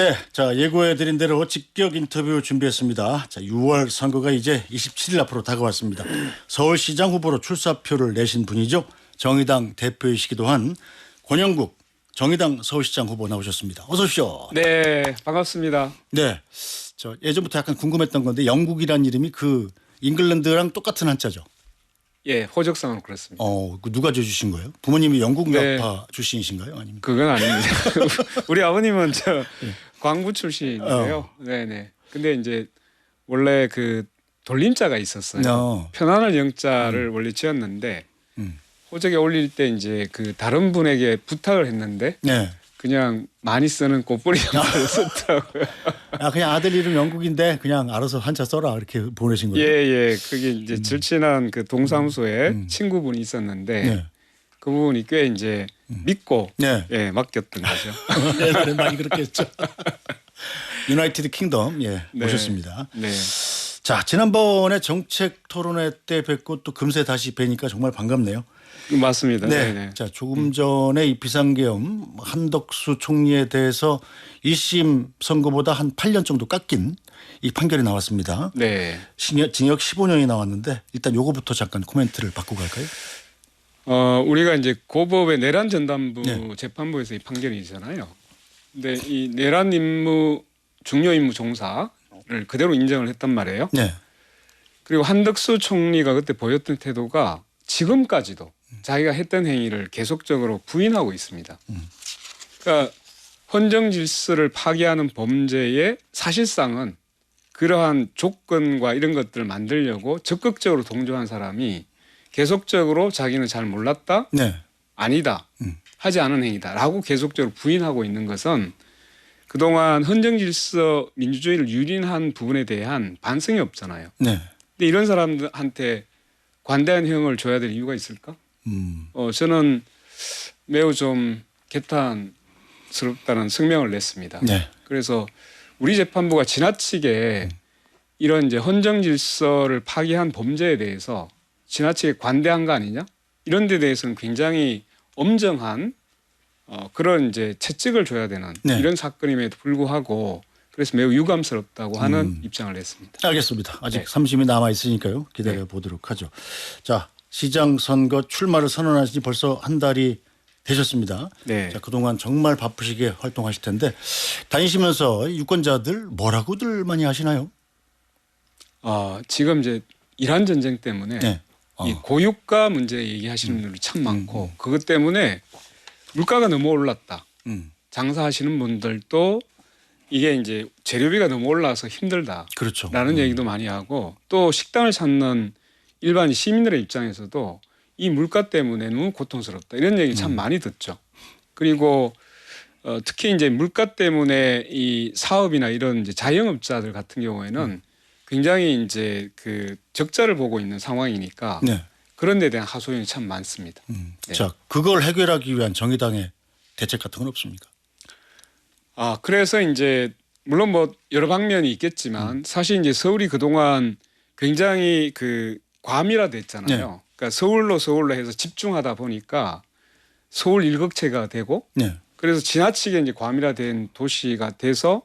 네, 자 예고해드린 대로 직격 인터뷰 준비했습니다. 자 6월 선거가 이제 27일 앞으로 다가왔습니다. 서울시장 후보로 출사표를 내신 분이죠. 정의당 대표이시기도 한 권영국 정의당 서울시장 후보 나오셨습니다. 어서 오십시오. 네, 반갑습니다. 네, 저 예전부터 약간 궁금했던 건데 영국이란 이름이 그 잉글랜드랑 똑같은 한자죠. 예, 호적상으로 그렇습니다. 그 누가 지어주신 거예요? 부모님이 영국 네. 여파 출신이신가요? 아니면? 그건 아닙니다. 우리 아버님은 광부 출신인데요. 네네. 근데 이제 원래 그 돌림자가 있었어요. 편안할 영자를 원래 지었는데 호적에 올릴 때 이제 그 다른 분에게 부탁을 했는데 네. 그냥 많이 쓰는 꽃뿌리 영자를 썼더라고요. 그냥 아들 이름 영국인데 그냥 알아서 한자 써라 이렇게 보내신 거예요. 예. 그게 이제 절친한 그 동사무소에 친구분이 있었는데 네. 그분이 꽤 이제 믿고 네. 예, 맡겼던 거죠. 옛날에 많이 그렇게 했죠. 유나이티드 킹덤 네. 모셨습니다. 네. 자 지난번에 정책 토론회 때 뵙고 또 금세 다시 뵈니까 정말 반갑네요. 맞습니다. 네. 네네. 자 조금 전에 이 비상계엄 한덕수 총리에 대해서 1심 선고보다 한 8년 정도 깎인 이 판결이 나왔습니다. 네. 징역 15년이 나왔는데 일단 요거부터 잠깐 코멘트를 받고 갈까요? 우리가 이제 고법의 내란 전담부 네. 재판부에서 이 판결이잖아요. 근데 이 내란 임무 중요 임무 종사를 그대로 인정을 했단 말이에요. 네. 그리고 한덕수 총리가 그때 보였던 태도가 지금까지도 자기가 했던 행위를 계속적으로 부인하고 있습니다. 그러니까 헌정 질서를 파괴하는 범죄에 사실상은 그러한 조건과 이런 것들을 만들려고 적극적으로 동조한 사람이 계속적으로 자기는 잘 몰랐다, 네. 아니다, 하지 않은 행위다라고 계속적으로 부인하고 있는 것은 그동안 헌정 질서 민주주의를 유린한 부분에 대한 반성이 없잖아요. 네. 근데 이런 사람들한테 관대한 형을 줘야 될 이유가 있을까? 저는 매우 좀 개탄스럽다는 성명을 냈습니다. 네. 그래서 우리 재판부가 지나치게 이런 이제 헌정 질서를 파괴한 범죄에 대해서 지나치게 관대한 거 아니냐? 이런 데 대해서는 굉장히 엄정한 그런 이제 채찍을 줘야 되는 네. 이런 사건임에도 불구하고 그래서 매우 유감스럽다고 하는 입장을 냈습니다. 알겠습니다. 아직 네. 3심이 남아 있으니까요. 기다려 보도록 하죠. 자, 시장 선거 출마를 선언하신 지 벌써 한 달이 되셨습니다. 네. 자, 그동안 정말 바쁘시게 활동하실 텐데 다니시면서 유권자들 뭐라고들 많이 하시나요? 지금 이제 이란 전쟁 때문에 네. 이 고유가 문제 얘기하시는 분들이 참 많고 그것 때문에 물가가 너무 올랐다. 장사하시는 분들도 이게 이제 재료비가 너무 올라서 힘들다라는 그렇죠. 얘기도 많이 하고 또 식당을 찾는 일반 시민들의 입장에서도 이 물가 때문에 너무 고통스럽다 이런 얘기 참 많이 듣죠. 그리고 특히 이제 물가 때문에 이 사업이나 이런 이제 자영업자들 같은 경우에는 굉장히 이제 그 적자를 보고 있는 상황이니까 네. 그런 데 대한 하소연이 참 많습니다. 네. 자, 그걸 해결하기 위한 정의당의 대책 같은 건 없습니까? 그래서 이제 물론 뭐 여러 방면이 있겠지만 사실 이제 서울이 그동안 굉장히 그 과밀화됐잖아요. 네. 그러니까 서울로 해서 집중하다 보니까 서울 일극체가 되고 네. 그래서 지나치게 이제 과밀화된 도시가 돼서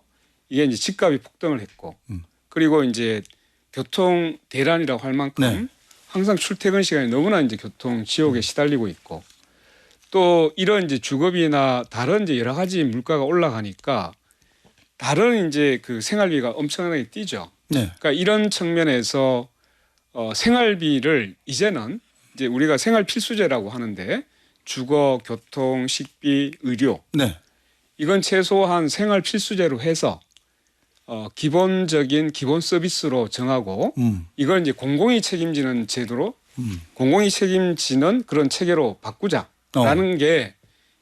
이게 이제 집값이 폭등을 했고 그리고 이제 교통 대란이라고 할 만큼 네. 항상 출퇴근 시간이 너무나 이제 교통 지옥에 시달리고 있고 또 이런 이제 주거비나 다른 이제 여러 가지 물가가 올라가니까 다른 이제 그 생활비가 엄청나게 뛰죠. 네. 그러니까 이런 측면에서 생활비를 이제는 이제 우리가 생활 필수재라고 하는데 주거, 교통, 식비, 의료 네. 이건 최소한 생활 필수재로 해서 기본적인 기본 서비스로 정하고 이걸 이제 공공이 책임지는 제도로 공공이 책임지는 그런 체계로 바꾸자라는 게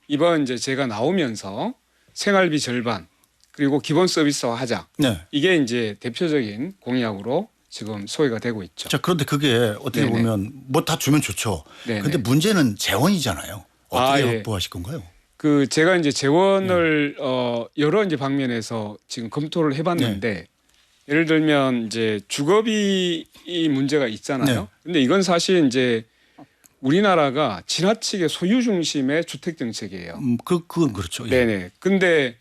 이번 이제 제가 나오면서 생활비 절반 그리고 기본 서비스화 하자. 네. 이게 이제 대표적인 공약으로 지금 소개가 되고 있죠. 자, 그런데 그게 어떻게 네네. 보면 뭐 다 주면 좋죠. 네네. 그런데 문제는 재원이잖아요. 어떻게 예. 확보하실 건가요? 그 제가 이제 재원을 여러 이제 방면에서 지금 검토를 해봤는데 예를 들면 이제 주거비 이 문제가 있잖아요. 네. 근데 이건 사실 이제 우리나라가 지나치게 소유 중심의 주택 정책이에요. 그건 그렇죠. 예. 네네. 근데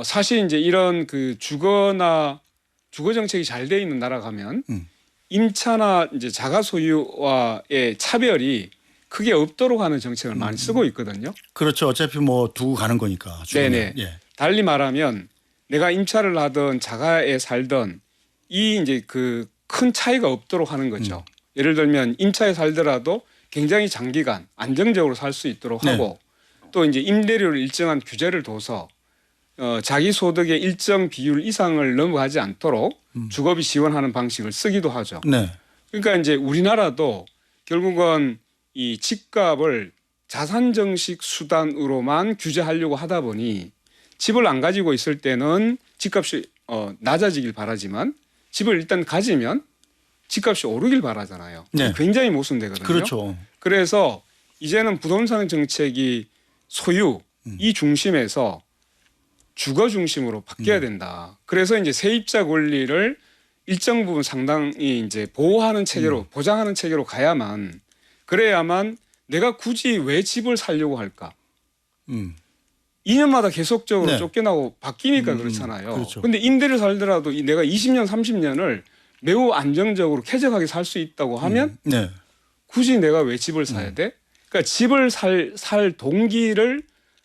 사실 이제 이런 그 주거 정책이 잘 돼 있는 나라 가면 임차나 이제 자가 소유와의 차별이 크게 없도록 하는 정책을 많이 쓰고 있거든요. 그렇죠. 어차피 뭐 두고 가는 거니까. 죽으면. 네네. 예. 달리 말하면 내가 임차를 하든 자가에 살든 이 이제 그 큰 차이가 없도록 하는 거죠. 예를 들면 임차에 살더라도 굉장히 장기간 안정적으로 살 수 있도록 하고 또 이제 임대료를 일정한 규제를 둬서 자기 소득의 일정 비율 이상을 넘어가지 않도록 주거비 지원하는 방식을 쓰기도 하죠. 네. 그러니까 이제 우리나라도 결국은 이 집값을 자산 정식 수단으로만 규제하려고 하다 보니 집을 안 가지고 있을 때는 집값이 낮아지길 바라지만 집을 일단 가지면 집값이 오르길 바라잖아요. 네. 굉장히 모순되거든요. 그렇죠. 그래서 이제는 부동산 정책이 소유 이 중심에서 주거 중심으로 바뀌어야 된다. 그래서 이제 세입자 권리를 일정 부분 상당히 이제 보호하는 체계로 보장하는 체계로 가야만 그래야만 내가 굳이 왜 집을 살려고 할까? 음. 2년마다 계속적으로 네. 쫓겨나고 바뀌니까 그렇잖아요. 그렇죠. 근데 임대를 살더라도 내가 20년, 30년을 매우 안정적으로 쾌적하게 살 수 있다고 하면 네. 굳이 내가 왜 집을 사야 돼? 그러니까 집을 살 동기를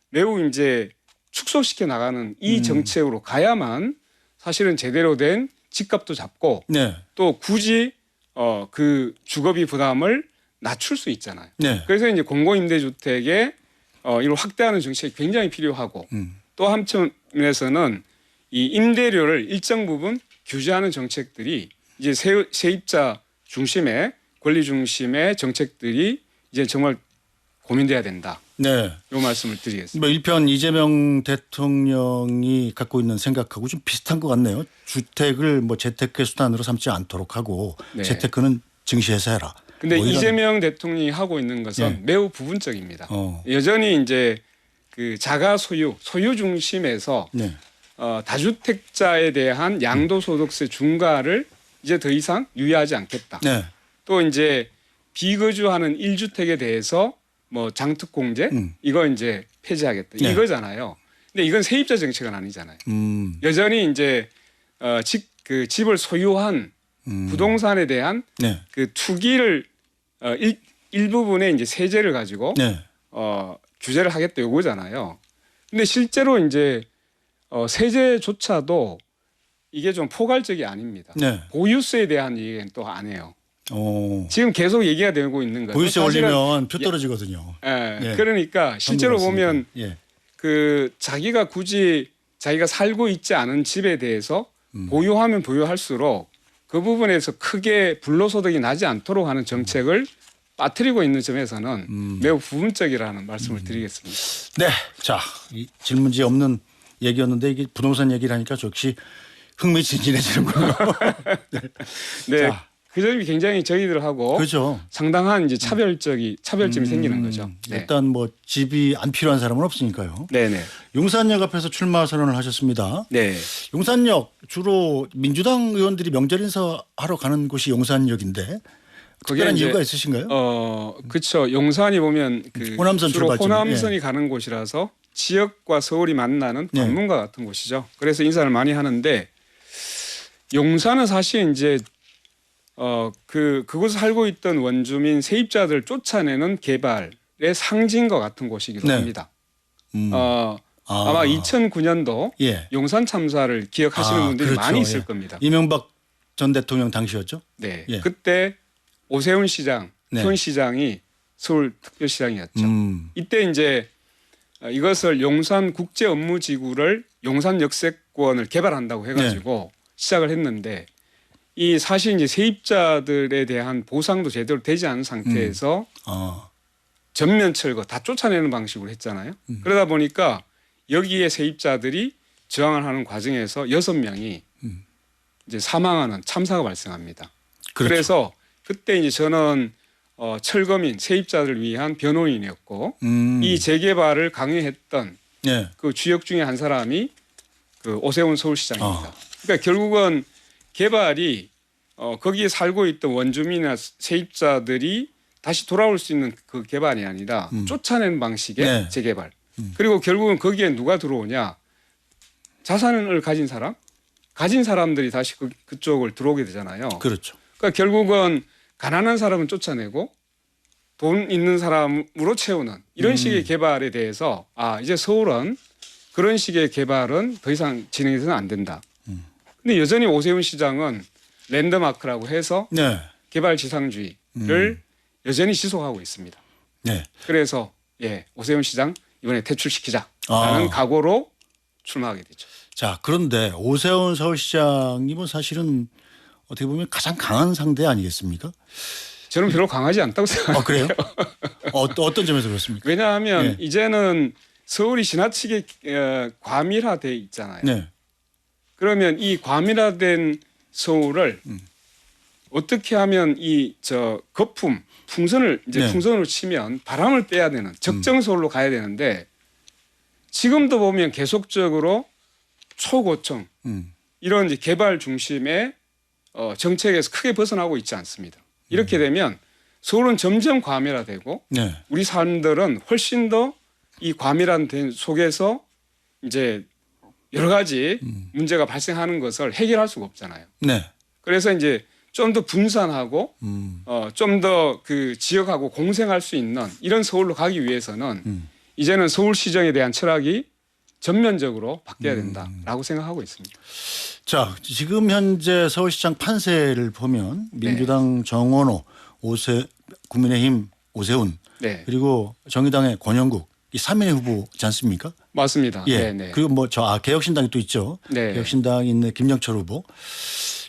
매우 이제 축소시켜 나가는 이 정책으로 가야만 사실은 제대로 된 집값도 잡고 네. 또 굳이 그 주거비 부담을 낮출 수 있잖아요. 네. 그래서 이제 공공임대주택의 이걸 확대하는 정책이 굉장히 필요하고 또 한편에서는 이 임대료를 일정 부분 규제하는 정책들이 이제 세입자 중심의 권리 중심의 정책들이 이제 정말 고민돼야 된다. 네. 이 말씀을 드리겠습니다. 뭐 일편 이재명 대통령이 갖고 있는 생각하고 좀 비슷한 것 같네요. 주택을 뭐 재테크의 수단으로 삼지 않도록 하고 네. 재테크는 증시에서 해라. 근데 뭐 이런- 이재명 대통령이 하고 있는 것은 네. 매우 부분적입니다. 어. 여전히 이제 그 자가 소유 중심에서 네. 다주택자에 대한 양도소득세 중과를 이제 더 이상 유예하지 않겠다. 네. 또 이제 비거주하는 1주택에 대해서 뭐 장특공제 이거 이제 폐지하겠다. 네. 이거잖아요. 근데 이건 세입자 정책은 아니잖아요. 여전히 이제 집을 소유한 부동산에 대한 네. 그 투기를 일부분의 이제 세제를 가지고 네. 규제를 하겠다 요거잖아요. 근데 실제로 이제 세제조차도 이게 좀 포괄적이 아닙니다. 네. 보유세에 대한 얘기는 또 안 해요. 지금 계속 얘기가 되고 있는 거예요. 보유세 사실은 올리면 표 떨어지거든요. 예, 예. 그러니까 실제로 한국 보면 예. 그 자기가 굳이 자기가 살고 있지 않은 집에 대해서 보유하면 보유할수록 그 부분에서 크게 불로소득이 나지 않도록 하는 정책을 빠뜨리고 있는 점에서는 매우 부분적이라는 말씀을 드리겠습니다. 네. 자, 이 질문지 없는 얘기였는데 이게 부동산 얘기라니까 역시 흥미진진해지는군요. 네, 자. 그 점이 굉장히 저희들하고 그렇죠. 상당한 이제 차별점이 생기는 거죠. 네. 일단 뭐 집이 안 필요한 사람은 없으니까요. 네네. 용산역 앞에서 출마 선언을 하셨습니다. 네. 용산역 주로 민주당 의원들이 명절 인사하러 가는 곳이 용산역인데 특별한 이제 이유가 있으신가요? 그렇죠. 용산이 보면 그 호남선 주로 출발점. 호남선이 가는 곳이라서 지역과 서울이 만나는 네. 관문과 같은 곳이죠. 그래서 인사를 많이 하는데 용산은 사실 이제 그곳에 살고 있던 원주민 세입자들 쫓아내는 개발의 상징과 같은 곳이기도 네. 합니다. 아마 2009년도 예. 용산 참사를 기억하시는 분들이 그렇죠. 많이 있을 예. 겁니다. 이명박 전 대통령 당시였죠. 네, 예. 그때 오세훈 시장, 네. 현 시장이 서울 특별시장이었죠. 이때 이제 이것을 용산 국제 업무지구를 용산 역세권을 개발한다고 해가지고 시작을 했는데 이 사실 이제 세입자들에 대한 보상도 제대로 되지 않은 상태에서 전면 철거 다 쫓아내는 방식으로 했잖아요. 그러다 보니까 여기에 세입자들이 저항을 하는 과정에서 6명이 이제 사망하는 참사가 발생합니다. 그렇죠. 그래서 그때 이제 저는 철거민 세입자들을 위한 변호인이었고 이 재개발을 강요했던 네. 그 주역 중에 한 사람이 그 오세훈 서울시장입니다. 그러니까 결국은 개발이 거기에 살고 있던 원주민이나 세입자들이 다시 돌아올 수 있는 그 개발이 아니라 쫓아내는 방식의 네. 재개발. 그리고 결국은 거기에 누가 들어오냐? 자산을 가진 사람들이 다시 그쪽을 들어오게 되잖아요. 그렇죠. 그러니까 결국은 가난한 사람은 쫓아내고 돈 있는 사람으로 채우는 이런 식의 개발에 대해서 이제 서울은 그런 식의 개발은 더 이상 진행해서는 안 된다. 근데 여전히 오세훈 시장은 랜드마크라고 해서 네. 개발 지상주의를 여전히 지속하고 있습니다. 네. 그래서 오세훈 시장 이번에 퇴출시키자라는 각오로 출마하게 되죠. 자, 그런데 오세훈 서울시장이 뭐 사실은 어떻게 보면 가장 강한 상대 아니겠습니까? 저는 별로 강하지 않다고 생각해요. 그래요? 어떤 점에서 그렇습니까? 왜냐하면 이제는 서울이 지나치게 과밀화돼 있잖아요. 네. 그러면 이 과밀화된 서울을 어떻게 하면 거품, 풍선을 이제 풍선으로 치면 바람을 빼야 되는 적정 서울로 가야 되는데 지금도 보면 계속적으로 초고층 이런 이제 개발 중심의 정책에서 크게 벗어나고 있지 않습니다. 이렇게 되면 서울은 점점 과밀화되고 네. 우리 사람들은 훨씬 더 이 과밀한 된 속에서 이제 여러 가지 문제가 발생하는 것을 해결할 수가 없잖아요. 네. 그래서 이제 좀 더 분산하고 좀 더 그 지역하고 공생할 수 있는 이런 서울로 가기 위해서는 이제는 서울시정에 대한 철학이 전면적으로 바뀌어야 된다라고 생각하고 있습니다. 자, 지금 현재 서울시장 판세를 보면 민주당 정원호, 국민의힘 오세훈, 그리고 정의당의 권영국 이 3인 후보지 않습니까? 맞습니다. 예. 네네. 그리고 뭐 개혁신당이 또 있죠. 네. 개혁신당이 있는 김영철 후보.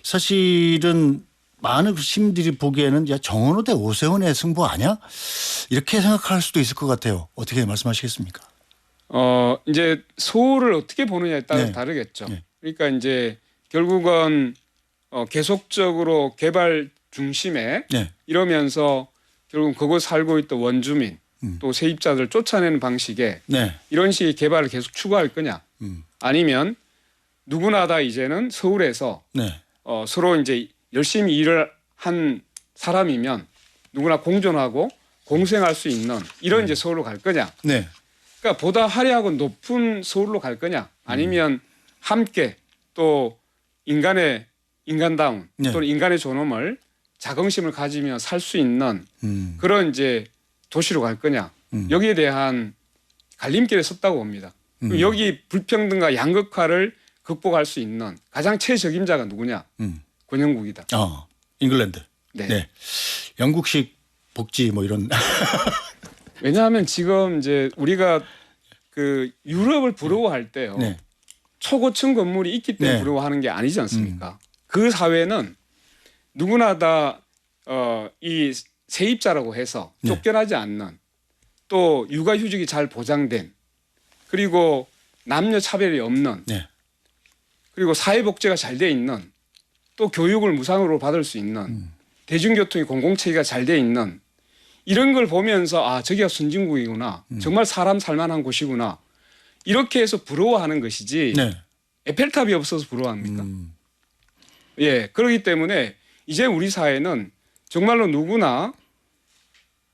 사실은 많은 시민들이 보기에는 정원호 대 오세훈의 승부 아니야? 이렇게 생각할 수도 있을 것 같아요. 어떻게 말씀하시겠습니까? 이제 서울을 어떻게 보느냐에 따라 다르겠죠. 그러니까 이제 결국은 계속적으로 개발 중심에 이러면서 결국 그곳 살고 있던 원주민 또 세입자들 쫓아내는 방식의 이런 식의 개발을 계속 추구할 거냐 아니면 누구나 다 이제는 서울에서 서로 이제 열심히 일을 한 사람이면 누구나 공존하고 공생할 수 있는 이런 이제 서울로 갈 거냐. 그러니까 보다 화려하고 높은 서울로 갈 거냐 아니면 함께 또 인간다운 또는 인간의 존엄을 자긍심을 가지며 살 수 있는 그런 이제 도시로 갈 거냐 여기에 대한 갈림길에 섰다고 봅니다. 여기 불평등과 양극화를 극복할 수 있는 가장 최적임자가 누구냐? 권영국이다. 잉글랜드. 네. 영국식 복지 뭐 이런. 왜냐하면 지금 이제 우리가 그 유럽을 부러워할 때요. 초고층 건물이 있기 때문에 부러워하는 게 아니지 않습니까? 그 사회는 누구나 다 이 세입자라고 해서 쫓겨나지 않는 또 육아휴직이 잘 보장된 그리고 남녀 차별이 없는 그리고 사회복지가 잘 돼 있는 또 교육을 무상으로 받을 수 있는 대중교통이 공공체계가 잘 돼 있는 이런 걸 보면서 저기가 선진국이구나 정말 사람 살만한 곳이구나 이렇게 해서 부러워하는 것이지 에펠탑이 없어서 부러워합니까? 그렇기 때문에 이제 우리 사회는 정말로 누구나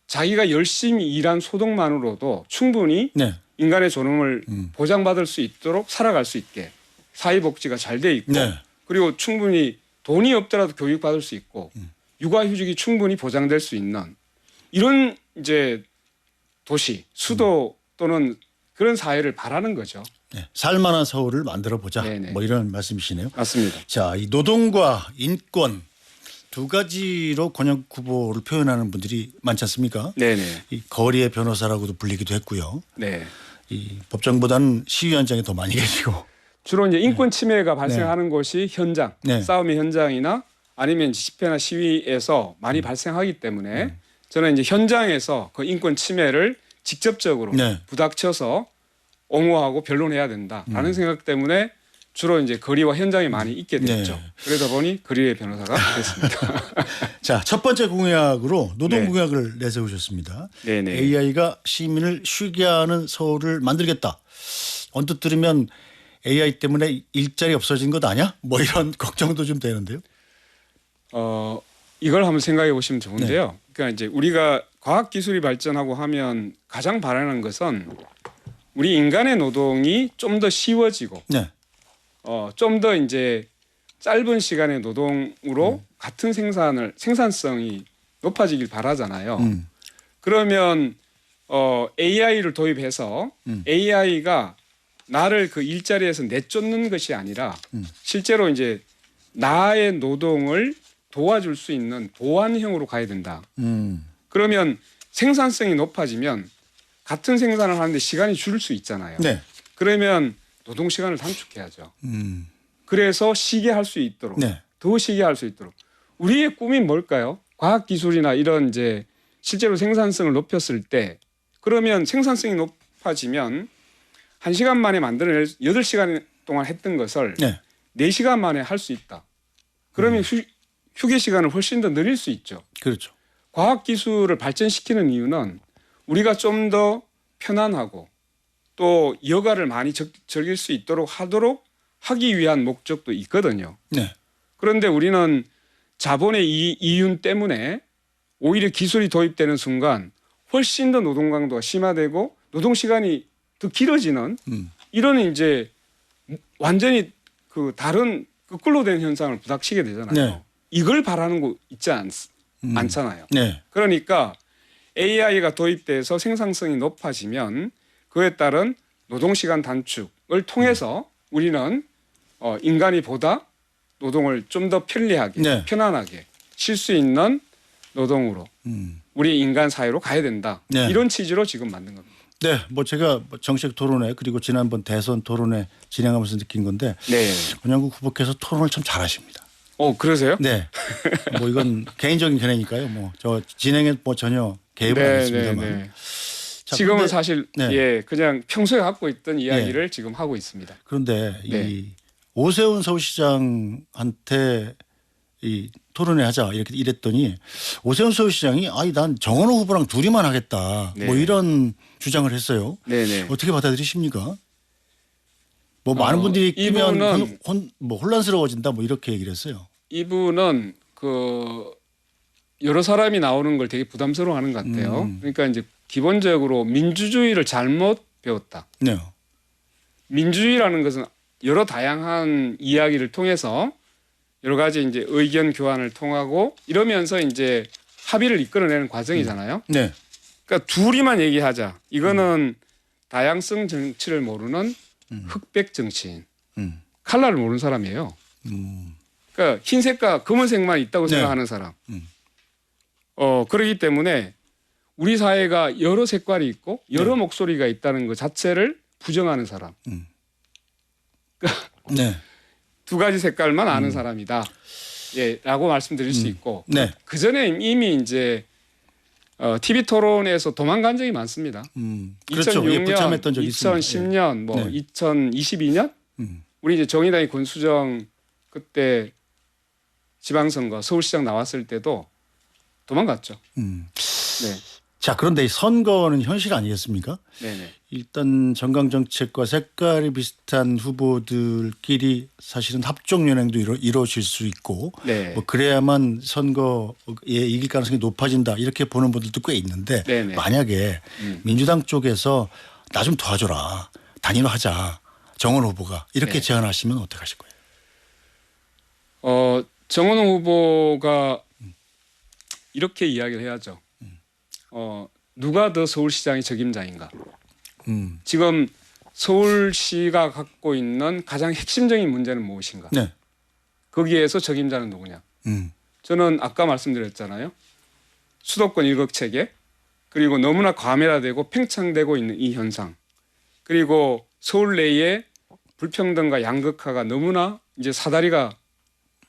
자기가 열심히 일한 소득만으로도 충분히 인간의 존엄을 보장받을 수 있도록 살아갈 수 있게 사회복지가 잘 돼 있고 그리고 충분히 돈이 없더라도 교육받을 수 있고 육아휴직이 충분히 보장될 수 있는 이런 이제 도시, 수도 또는 그런 사회를 바라는 거죠. 살만한 서울을 만들어 보자. 뭐 이런 말씀이시네요. 맞습니다. 자, 이 노동과 인권 두 가지로 권영 후보를 표현하는 분들이 많지 않습니까? 이 거리의 변호사라고도 불리기도 했고요. 이 법정보다는 시위 현장에 더 많이 계시고. 주로 이제 인권 침해가 발생하는 곳이 현장, 싸움의 현장이나 아니면 집회나 시위에서 많이 발생하기 때문에 저는 이제 현장에서 그 인권 침해를 직접적으로 부닥쳐서 옹호하고 변론해야 된다라는 생각 때문에 주로 이제 거리와 현장에 많이 있게 됐죠. 그러다 보니 거리의 변호사가 됐습니다. 자, 첫 번째 공약으로 노동 공약을 내세우셨습니다. AI가 시민을 쉬게 하는 서울을 만들겠다. 언뜻 들으면 AI 때문에 일자리 없어진 것 아니야? 뭐 이런 걱정도 좀 되는데요. 이걸 한번 생각해 보시면 좋은데요. 그러니까 이제 우리가 과학 기술이 발전하고 하면 가장 바라는 것은 우리 인간의 노동이 좀 더 쉬워지고 좀 더 이제 짧은 시간의 노동으로 같은 생산성이 높아지길 바라잖아요. 그러면 AI를 도입해서 AI가 나를 그 일자리에서 내쫓는 것이 아니라 실제로 이제 나의 노동을 도와줄 수 있는 보완형으로 가야 된다. 그러면 생산성이 높아지면 같은 생산을 하는데 시간이 줄을 수 있잖아요. 네. 그러면 노동 시간을 단축해야죠. 그래서 쉬게 할 수 있도록 네. 더 쉬게 할 수 있도록 우리의 꿈이 뭘까요? 과학 기술이나 이런 이제 실제로 생산성을 높였을 때 그러면 생산성이 높아지면 1시간 만에 만들어낼 8시간 동안 했던 것을 네. 4시간 만에 할 수 있다. 그러면 휴게 시간을 훨씬 더 늘릴 수 있죠. 그렇죠. 과학 기술을 발전시키는 이유는 우리가 좀 더 편안하고 또 여가를 많이 즐길 수 있도록 하기 위한 목적도 있거든요. 네. 그런데 우리는 자본의 이윤 때문에 오히려 기술이 도입되는 순간 훨씬 더 노동 강도가 심화되고 노동 시간이 더 길어지는 이런 이제 완전히 그 다른 거꾸로 된 현상을 부닥치게 되잖아요. 네. 이걸 바라는 거 있지 않잖아요. 네. 그러니까 AI가 도입돼서 생산성이 높아지면 그에 따른 노동시간 단축을 통해서 우리는 인간이 보다 노동을 좀 더 편리하게 네. 편안하게 쉴 수 있는 노동으로 우리 인간 사회로 가야 된다. 네. 이런 취지로 지금 만든 겁니다. 네. 뭐 제가 정책 토론회 그리고 지난번 대선 토론회 진행하면서 느낀 건데 네. 권영국 후보께서 토론을 참 잘하십니다. 그러세요? 네. 뭐 이건 개인적인 견해니까요. 뭐 저 진행에 뭐 전혀 개입을 안 했습니다만. 자, 지금은 그런데, 사실 네. 예 그냥 평소에 갖고 있던 이야기를 지금 하고 있습니다. 그런데 네. 이 오세훈 서울시장한테 이 토론회 하자 이렇게 이랬더니 오세훈 서울시장이 난 정원호 후보랑 둘이만 하겠다. 네. 뭐 이런 주장을 했어요. 네네. 어떻게 받아들이십니까? 뭐 많은 분들이 끼면 이분은 뭐 혼란스러워진다 뭐 이렇게 얘기를 했어요. 이분은 그 여러 사람이 나오는 걸 되게 부담스러워하는 것 같아요. 그러니까 이제 기본적으로 민주주의를 잘못 배웠다. 네. 민주주의라는 것은 여러 다양한 이야기를 통해서 여러 가지 이제 의견 교환을 통하고 이러면서 이제 합의를 이끌어내는 과정이잖아요. 네. 그러니까 둘이만 얘기하자. 이거는 다양성 정치를 모르는 흑백 정치인. 칼라를 모르는 사람이에요. 그러니까 흰색과 검은색만 있다고 네. 생각하는 사람. 그렇기 때문에 우리 사회가 여러 색깔이 있고 여러 목소리가 있다는 것 자체를 부정하는 사람. 네. 두 가지 색깔만 아는 사람이다. 예, 라고 말씀드릴 수 있고. 네. 그 전에 이미 이제 TV 토론에서 도망간 적이 많습니다. 그렇죠. 2006년, 불참했던 적이 있습니다. 2010년, 뭐 네. 2022년 우리 이제 정의당이 권수정 그때 지방선거 서울시장 나왔을 때도 도망갔죠. 네, 자, 그런데 이 선거는 현실 아니겠습니까? 네네. 일단 정강 정책과 색깔이 비슷한 후보들끼리 사실은 합종 연행도 이루어질 수 있고 네. 뭐 그래야만 선거에 이길 가능성이 높아진다 이렇게 보는 분들도 꽤 있는데 네네. 만약에 민주당 쪽에서 나 좀 도와줘라 단일화하자 정원 후보가 이렇게 네. 제안하시면 어떡하실 거예요? 정원호 후보가 이렇게 이야기를 해야죠. 누가 더 서울시장의 적임자인가? 지금 서울시가 갖고 있는 가장 핵심적인 문제는 무엇인가? 네. 거기에서 적임자는 누구냐? 저는 아까 말씀드렸잖아요. 수도권 일극 체계 그리고 너무나 과밀화되고 팽창되고 있는 이 현상 그리고 서울 내에 불평등과 양극화가 너무나 이제 사다리가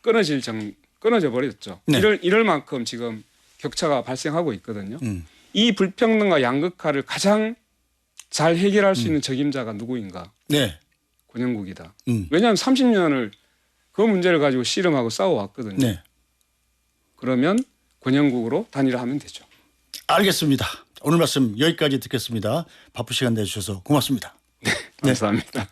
끊어져 버렸죠. 네. 이럴 만큼 지금 격차가 발생하고 있거든요. 이 불평등과 양극화를 가장 잘 해결할 수 있는 적임자가 누구인가? 네. 권영국이다. 왜냐하면 30년을 그 문제를 가지고 씨름하고 싸워왔거든요. 네. 그러면 권영국으로 단일화하면 되죠. 알겠습니다. 오늘 말씀 여기까지 듣겠습니다. 바쁜 시간 내주셔서 고맙습니다. 감사합니다.